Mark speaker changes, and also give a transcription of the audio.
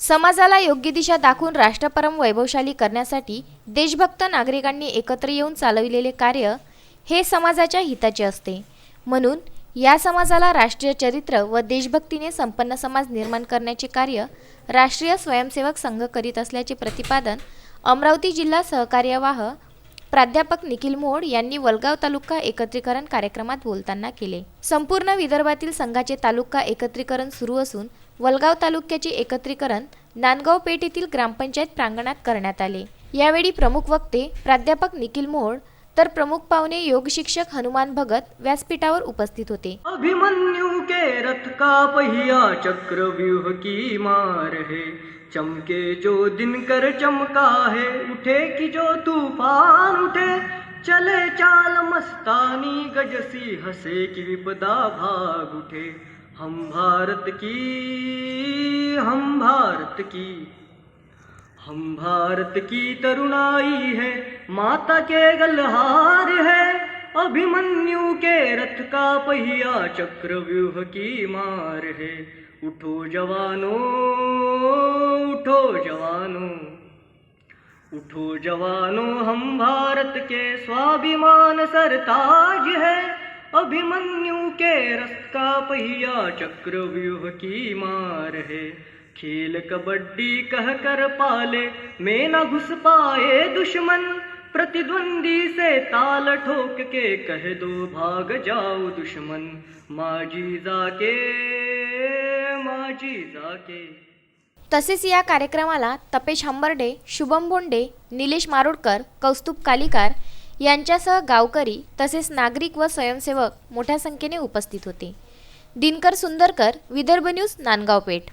Speaker 1: समाजाला योग्य दिशा दाखवून राष्ट्रपरम वैभवशाली करण्यासाठी देशभक्त नागरिकांनी एकत्र येऊन चालविलेले कार्य हे समाजाच्या हिताचे असते। म्हणून या समाजाला राष्ट्रीय चरित्र व देशभक्तीने संपन्न समाज निर्माण करण्याचे कार्य राष्ट्रीय स्वयंसेवक संघ करीत असल्याचे प्रतिपादन अमरावती जिल्हा सहकार्यवाह प्राध्यापक निखिल मोहोड यांनी वलगाव तालुका एकत्रीकरण कार्यक्रमात बोलताना केले। संपूर्ण विदर्भातील संघाचे तालुका एकत्रीकरण सुरू असून वलगाव तालुक्याचे एकत्रीकरण नांदगाव पेठ येथील ग्रामपंचायत प्रांगणात करण्यात आले। यावेळी प्रमुख वक्ते प्राध्यापक निखिल मोहोड तर प्रमुख पाहुणे योग शिक्षक हनुमान भगत व्यासपीठावर उपस्थित होते।
Speaker 2: अभिमन्यु के रथ का पहिया चक्रव्यूह की मार है, चमके जो दिनकर चमका है, उठे कि जो तूफान उठे, चले चाल मस्तानी गजसी हंसे कि विपदा भाग उठे। हम भारत की, हम भारत की, हम भारत की तरुणाई है, माता के गलहार है। अभिमन्यु के रथ का पहिया चक्रव्यूह की मार है, उठो जवानों, उठो जवानों, उठो जवानों, हम भारत के स्वाभिमान सरताज है। अभिमन्यु के रथ का पहिया चक्रव्यूह की मार है, खेल कबड्डी कह कर पाले में न घुस पाए दुश्मन, प्रतिद्वंदी से ताल ठोक के कह दो भाग जाओ दुश्मन। माजी जाके, माजी जाके।
Speaker 1: तसेच या कार्यक्रमाला तपेश हंबर्डे, शुभम बोंडे, निलेश मारोडकर, कौस्तुभ कालिकार यांच्यासह गावकरी तसेच नागरिक व स्वयंसेवक मोठ्या संख्येने उपस्थित होते। दिनकर सुंदरकर, विदर्भ न्यूज, नांदगाव पेठ।